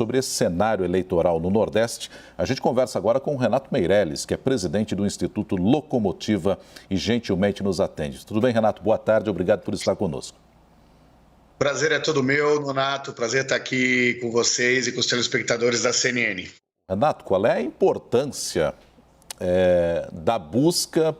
Sobre esse cenário eleitoral no Nordeste, a gente conversa agora com o Renato Meirelles, que é presidente do Instituto Locomotiva e gentilmente nos atende. Tudo bem, Renato? Boa tarde, obrigado por estar conosco. Prazer é todo meu, Nonato. Prazer estar aqui com vocês e com os telespectadores da CNN. Renato, qual é a importância da busca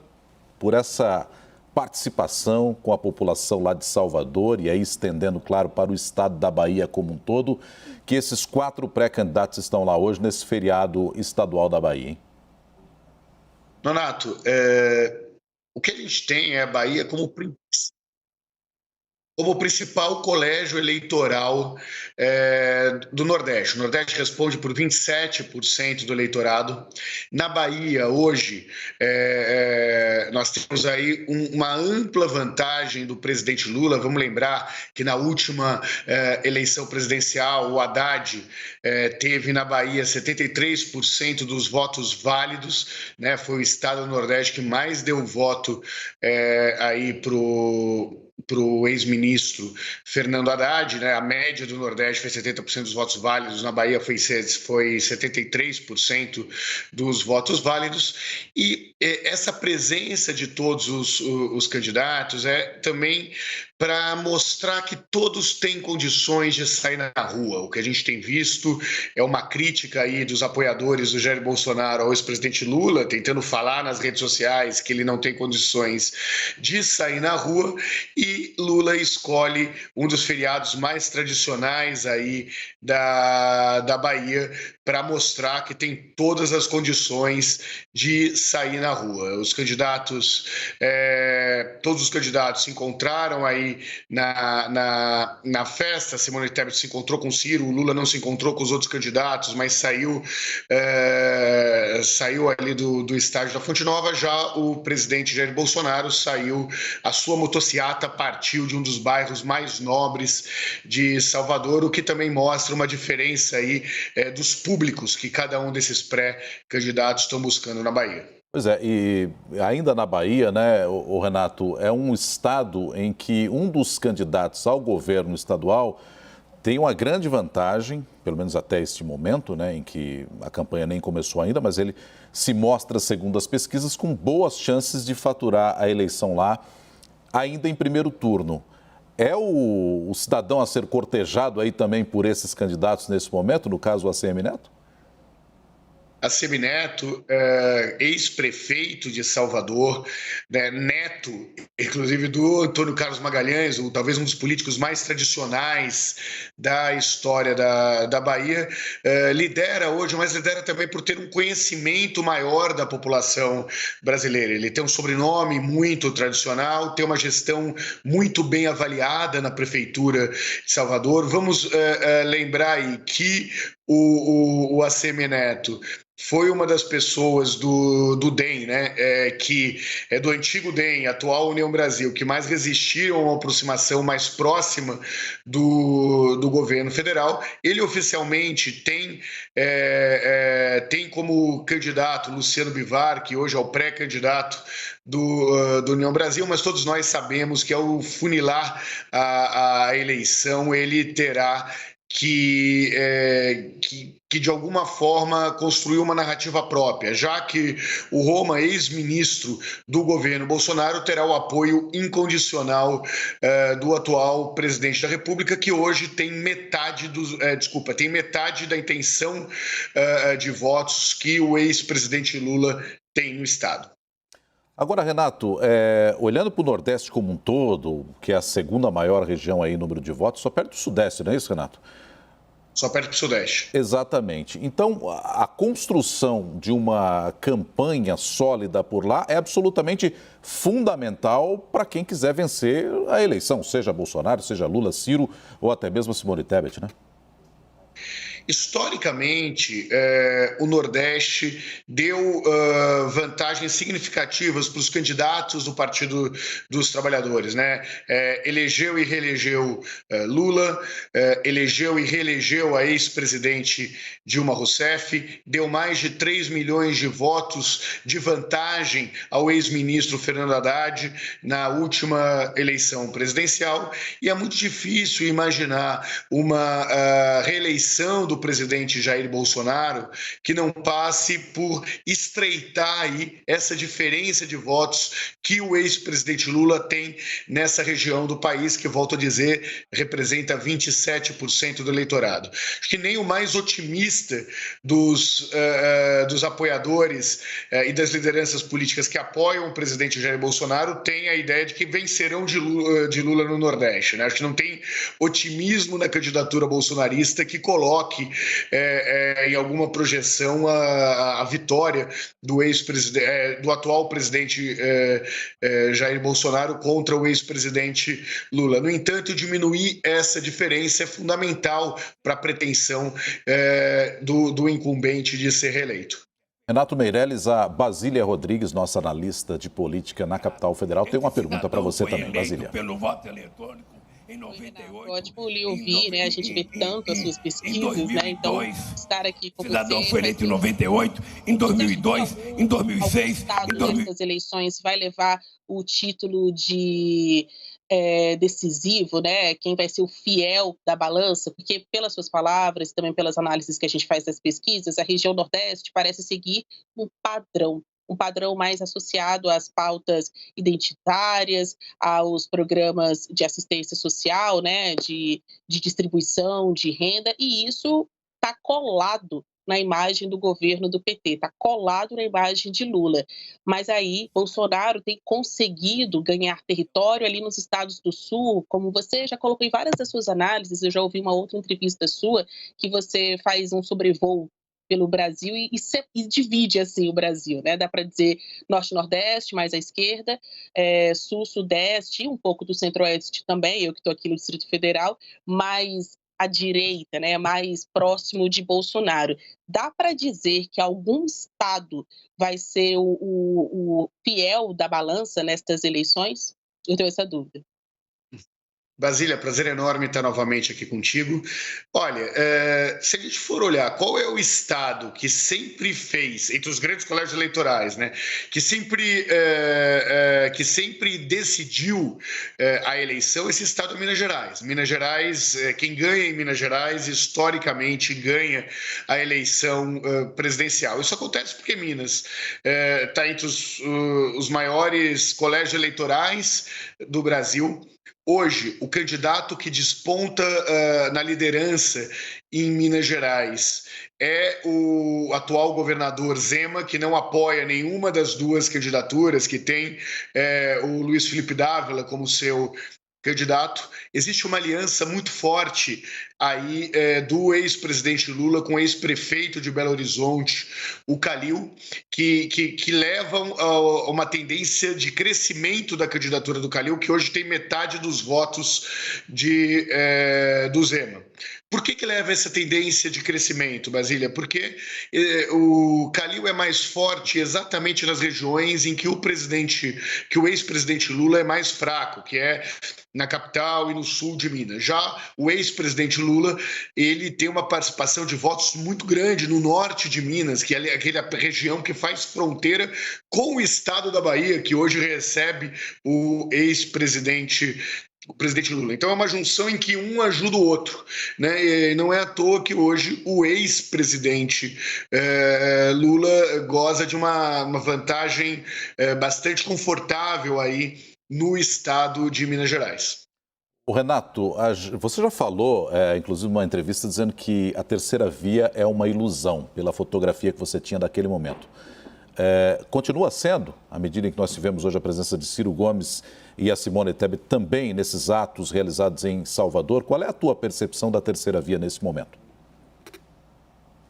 por essa participação com a população lá de Salvador e aí estendendo, claro, para o estado da Bahia como um todo, que esses 4 pré-candidatos estão lá hoje nesse feriado estadual da Bahia, hein? Nonato, o que a gente tem é a Bahia como principal colégio eleitoral do Nordeste. O Nordeste responde por 27% do eleitorado. Na Bahia, hoje, nós temos aí uma ampla vantagem do presidente Lula. Vamos lembrar que na última eleição presidencial, o Haddad teve na Bahia 73% dos votos válidos, né? Foi o estado do Nordeste que mais deu voto aí para o ex-ministro Fernando Haddad, né? A média do Nordeste foi 70% dos votos válidos, na Bahia foi 73% dos votos válidos, e essa presença de todos os candidatos é também para mostrar que todos têm condições de sair na rua. O que a gente tem visto é uma crítica aí dos apoiadores do Jair Bolsonaro ao ex-presidente Lula, tentando falar nas redes sociais que ele não tem condições de sair na rua, e Lula escolhe um dos feriados mais tradicionais aí da Bahia para mostrar que tem todas as condições de sair na rua. Todos os candidatos se encontraram aí na festa. Simone Tebet se encontrou com Ciro, o Lula não se encontrou com os outros candidatos, mas saiu ali do estádio da Fonte Nova. Já o presidente Jair Bolsonaro saiu, a sua motociata partiu de um dos bairros mais nobres de Salvador, o que também mostra uma diferença aí dos públicos que cada um desses pré-candidatos estão buscando na Bahia. Pois é, e ainda na Bahia, né, o Renato, é um estado em que um dos candidatos ao governo estadual tem uma grande vantagem, pelo menos até este momento, né, em que a campanha nem começou ainda, mas ele se mostra, segundo as pesquisas, com boas chances de faturar a eleição lá, ainda em primeiro turno. É o cidadão a ser cortejado aí também por esses candidatos nesse momento, no caso o ACM Neto? Assemineto, ex-prefeito de Salvador, né, neto, inclusive, do Antônio Carlos Magalhães, talvez um dos políticos mais tradicionais da história da Bahia, lidera hoje, mas lidera também por ter um conhecimento maior da população brasileira. Ele tem um sobrenome muito tradicional, tem uma gestão muito bem avaliada na Prefeitura de Salvador. Vamos lembrar aí que o ACM Neto foi uma das pessoas do DEM, né, que é do antigo DEM, atual União Brasil, que mais resistiram a uma aproximação mais próxima do governo federal. Ele oficialmente tem como candidato Luciano Bivar, que hoje é o pré-candidato do União Brasil, mas todos nós sabemos que ao funilar a eleição, ele terá que de alguma forma construiu uma narrativa própria, já que o Roma, ex-ministro do governo Bolsonaro, terá o apoio incondicional do atual presidente da República, que hoje tem metade da intenção de votos que o ex-presidente Lula tem no estado. Agora, Renato, olhando para o Nordeste como um todo, que é a segunda maior região aí em número de votos, só perto do Sudeste, não é isso, Renato? Só perto do Sudeste. Exatamente. Então, a construção de uma campanha sólida por lá é absolutamente fundamental para quem quiser vencer a eleição, seja Bolsonaro, seja Lula, Ciro ou até mesmo Simone Tebet, né? Historicamente, o Nordeste deu vantagens significativas para os candidatos do Partido dos Trabalhadores, né? Elegeu e reelegeu Lula, elegeu e reelegeu a ex-presidente Dilma Rousseff, deu mais de 3 milhões de votos de vantagem ao ex-ministro Fernando Haddad na última eleição presidencial, e é muito difícil imaginar uma reeleição do presidente Jair Bolsonaro que não passe por estreitar aí essa diferença de votos que o ex-presidente Lula tem nessa região do país, que, volto a dizer, representa 27% do eleitorado. Acho que nem o mais otimista dos apoiadores e das lideranças políticas que apoiam o presidente Jair Bolsonaro tem a ideia de que vencerão de Lula no Nordeste, né? Acho que não tem otimismo na candidatura bolsonarista que coloque em alguma projeção a vitória do do atual presidente Jair Bolsonaro contra o ex-presidente Lula. No entanto, diminuir essa diferença é fundamental para a pretensão do incumbente de ser reeleito. Renato Meirelles, a Basília Rodrigues, nossa analista de política na capital federal, tem uma pergunta para você também, Basília. Pelo voto eletrônico em 98. Ótimo lhe ouvir, né? A gente vê tanto as suas pesquisas, né? Então, estar aqui com você... O cidadão foi eleito em 98, em 2002, em 2006... Nessas eleições vai levar o título de decisivo, né? Quem vai ser o fiel da balança? Porque, pelas suas palavras, também pelas análises que a gente faz das pesquisas, a região Nordeste parece seguir um padrão mais associado às pautas identitárias, aos programas de assistência social, né, de distribuição de renda, e isso está colado na imagem do governo do PT, está colado na imagem de Lula. Mas aí Bolsonaro tem conseguido ganhar território ali nos estados do Sul, como você já colocou em várias das suas análises, eu já ouvi uma outra entrevista sua, que você faz um sobrevoo pelo Brasil e divide assim o Brasil, né? Dá para dizer norte-nordeste, mais à esquerda, sul-sudeste, um pouco do centro-oeste também, eu que estou aqui no Distrito Federal, mais à direita, né? Mais próximo de Bolsonaro. Dá para dizer que algum estado vai ser o fiel da balança nestas eleições? Eu tenho essa dúvida. Basília, prazer enorme estar novamente aqui contigo. Olha, se a gente for olhar qual é o estado que sempre fez, entre os grandes colégios eleitorais, né, que sempre decidiu a eleição, esse estado é Minas Gerais. Minas Gerais, quem ganha em Minas Gerais, historicamente, ganha a eleição presidencial. Isso acontece porque Minas está entre os maiores colégios eleitorais do Brasil. Hoje, o candidato que desponta na liderança em Minas Gerais é o atual governador Zema, que não apoia nenhuma das duas candidaturas, que tem o Luiz Felipe Dávila como seu candidato. Existe uma aliança muito forte aí do ex-presidente Lula com o ex-prefeito de Belo Horizonte, o Calil, que levam a uma tendência de crescimento da candidatura do Calil, que hoje tem metade dos votos do Zema. Por que leva essa tendência de crescimento, Basília? Porque o Calil é mais forte exatamente nas regiões em que o ex-presidente Lula é mais fraco, que é na capital e no sul de Minas. Já o ex-presidente Lula, ele tem uma participação de votos muito grande no norte de Minas, que é aquela região que faz fronteira com o estado da Bahia, que hoje recebe o presidente Lula. Então é uma junção em que um ajuda o outro, né? E não é à toa que hoje o ex-presidente Lula goza de uma vantagem bastante confortável aí no estado de Minas Gerais. O Renato, você já falou, inclusive numa entrevista, dizendo que a terceira via é uma ilusão, pela fotografia que você tinha daquele momento. Continua sendo, à medida em que nós tivemos hoje a presença de Ciro Gomes e a Simone Tebet também nesses atos realizados em Salvador. Qual é a tua percepção da terceira via nesse momento?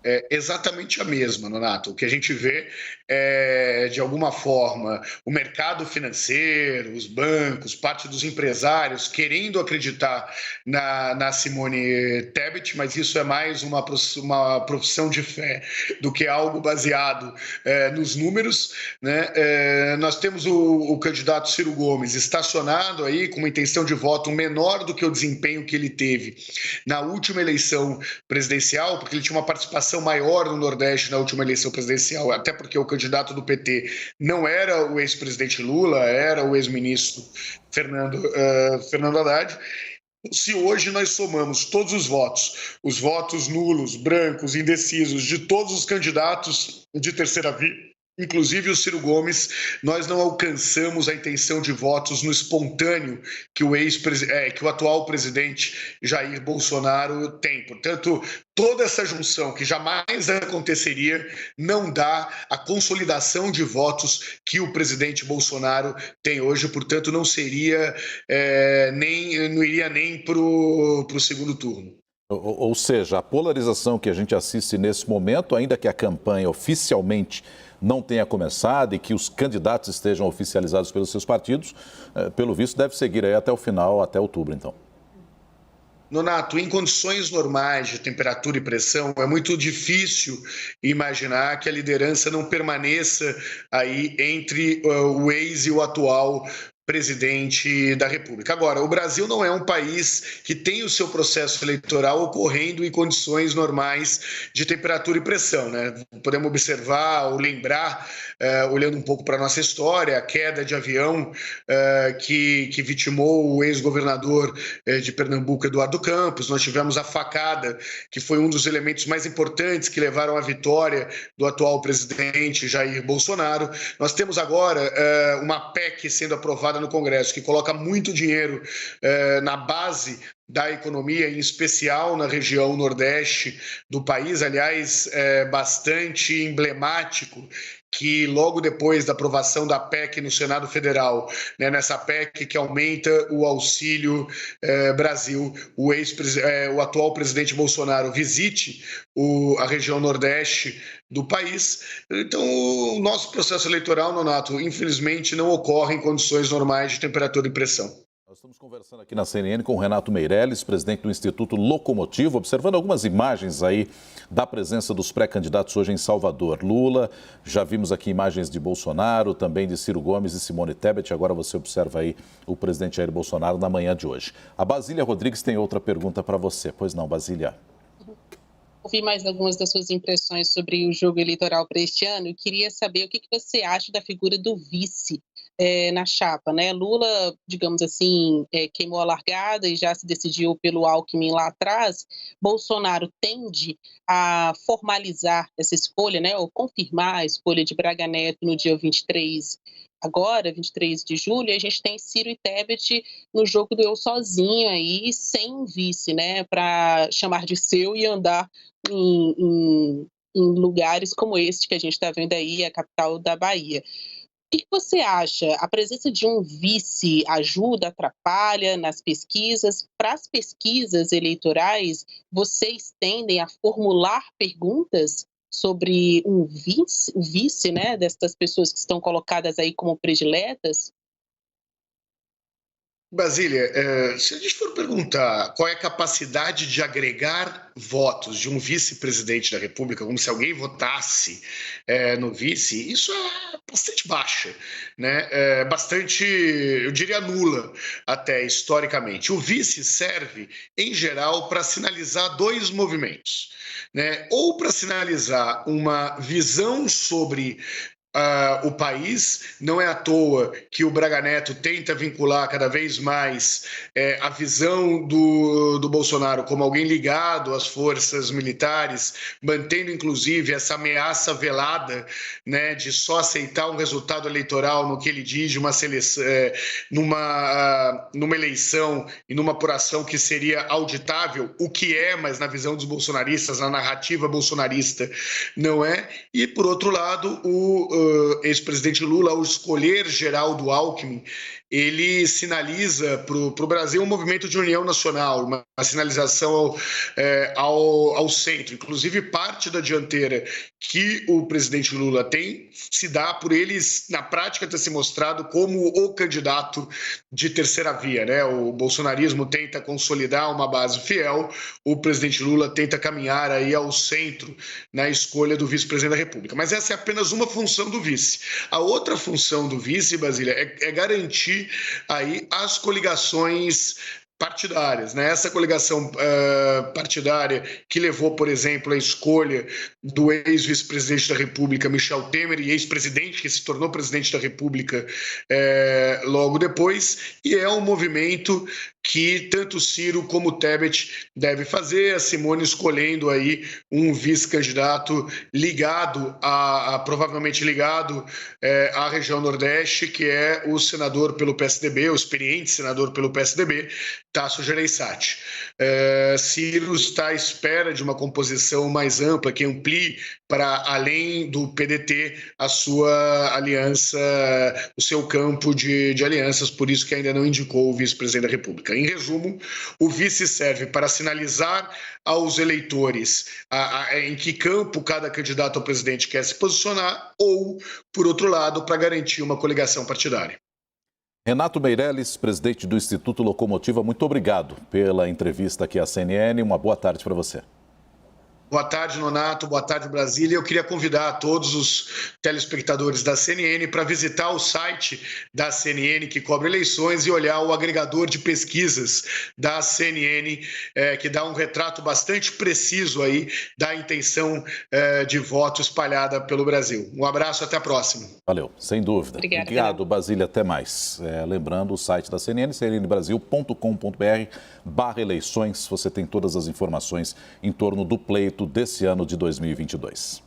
É exatamente a mesma, Nonato. O que a gente vê é, de alguma forma, o mercado financeiro, os bancos, parte dos empresários querendo acreditar na Simone Tebet, mas isso é mais uma profissão de fé do que algo baseado nos números, né? Nós temos o candidato Ciro Gomes estacionado aí com uma intenção de voto menor do que o desempenho que ele teve na última eleição presidencial, porque ele tinha uma participação maior no Nordeste na última eleição presidencial, até porque o candidato do PT não era o ex-presidente Lula, era o ex-ministro Fernando Haddad. Se hoje nós somamos todos os votos nulos, brancos, indecisos de todos os candidatos de terceira via, inclusive o Ciro Gomes, nós não alcançamos a intenção de votos no espontâneo que o atual presidente Jair Bolsonaro tem. Portanto, toda essa junção, que jamais aconteceria, não dá a consolidação de votos que o presidente Bolsonaro tem hoje. Portanto, não iria nem para o segundo turno. Ou seja, a polarização que a gente assiste nesse momento, ainda que a campanha oficialmente não tenha começado e que os candidatos estejam oficializados pelos seus partidos, pelo visto deve seguir aí até o final, até outubro, então. Nonato, em condições normais de temperatura e pressão, é muito difícil imaginar que a liderança não permaneça aí entre o ex e o atual presidente da República. Agora, o Brasil não é um país que tem o seu processo eleitoral ocorrendo em condições normais de temperatura e pressão, né? Podemos observar ou lembrar, olhando um pouco para a nossa história, a queda de avião que vitimou o ex-governador de Pernambuco, Eduardo Campos. Nós tivemos a facada, que foi um dos elementos mais importantes que levaram à vitória do atual presidente Jair Bolsonaro. Nós temos agora uma PEC sendo aprovada no Congresso, que coloca muito dinheiro na base da economia, em especial na região nordeste do país. Aliás, bastante emblemático que logo depois da aprovação da PEC no Senado Federal, né, nessa PEC que aumenta o Auxílio Brasil, o atual presidente Bolsonaro visite a região nordeste do país. Então, o nosso processo eleitoral, Nonato, infelizmente não ocorre em condições normais de temperatura e pressão. Nós estamos conversando aqui na CNN com o Renato Meirelles, presidente do Instituto Locomotivo, observando algumas imagens aí da presença dos pré-candidatos hoje em Salvador. Lula, já vimos aqui imagens de Bolsonaro, também de Ciro Gomes e Simone Tebet. Agora você observa aí o presidente Jair Bolsonaro na manhã de hoje. A Basília Rodrigues tem outra pergunta para você. Pois não, Basília? Ouvi mais algumas das suas impressões sobre o jogo eleitoral para este ano e queria saber o que você acha da figura do vice na chapa, né? Lula, digamos assim, queimou a largada e já se decidiu pelo Alckmin lá atrás. Bolsonaro tende a formalizar essa escolha, né? Ou confirmar a escolha de Braga Neto no dia 23, agora, 23 de julho, e a gente tem Ciro e Tebet no jogo do eu sozinho aí, sem um vice, né? Para chamar de seu e andar em lugares como este que a gente está vendo aí, a capital da Bahia. O que você acha? A presença de um vice ajuda, atrapalha nas pesquisas? Para as pesquisas eleitorais, vocês tendem a formular perguntas sobre o vice, né, destas pessoas que estão colocadas aí como prediletas? Basília, se a gente for perguntar qual é a capacidade de agregar votos de um vice-presidente da República, como se alguém votasse no vice, isso é bastante baixa, né? Bastante, eu diria nula até historicamente. O vice serve, em geral, para sinalizar dois movimentos, né? Ou para sinalizar uma visão sobre o país. Não é à toa que o Braga Neto tenta vincular cada vez mais a visão do Bolsonaro como alguém ligado às forças militares, mantendo inclusive essa ameaça velada, né, de só aceitar um resultado eleitoral no que ele diz de uma seleção, numa eleição e numa apuração que seria auditável, o que é, mas na visão dos bolsonaristas, na narrativa bolsonarista, não é. E, por outro lado, o ex-presidente Lula, ao escolher Geraldo Alckmin, ele sinaliza para o Brasil um movimento de união nacional, uma sinalização ao centro. Inclusive, parte da dianteira que o presidente Lula tem se dá por eles, na prática, ter se mostrado como o candidato de terceira via, né? O bolsonarismo tenta consolidar uma base fiel, o presidente Lula tenta caminhar aí ao centro na escolha do vice-presidente da República. Mas essa é apenas uma função do vice. A outra função do vice, Basília, é garantir aí as coligações partidárias, né? Essa coligação partidária que levou, por exemplo, à escolha do ex-vice-presidente da República, Michel Temer, e ex-presidente, que se tornou presidente da República logo depois, e é um movimento que tanto Ciro como Tebet devem fazer, a Simone escolhendo aí um vice-candidato ligado, provavelmente ligado à região Nordeste, que é o senador pelo PSDB, o experiente senador pelo PSDB, Tasso Gereissati. Ciro está à espera de uma composição mais ampla, que amplie para além do PDT a sua aliança, o seu campo de alianças, por isso que ainda não indicou o vice-presidente da República. Em resumo, o vice serve para sinalizar aos eleitores em que campo cada candidato ao presidente quer se posicionar ou, por outro lado, para garantir uma coligação partidária. Renato Meirelles, presidente do Instituto Locomotiva, muito obrigado pela entrevista aqui à CNN. Uma boa tarde para você. Boa tarde, Nonato. Boa tarde, Brasília. Eu queria convidar todos os telespectadores da CNN para visitar o site da CNN, que cobre eleições, e olhar o agregador de pesquisas da CNN, que dá um retrato bastante preciso aí da intenção de voto espalhada pelo Brasil. Um abraço, até a próxima. Valeu, sem dúvida. Obrigado, Basília. Até mais. Lembrando, o site da CNN, cnnbrasil.com.br/eleições. Você tem todas as informações em torno do pleito desse ano de 2022.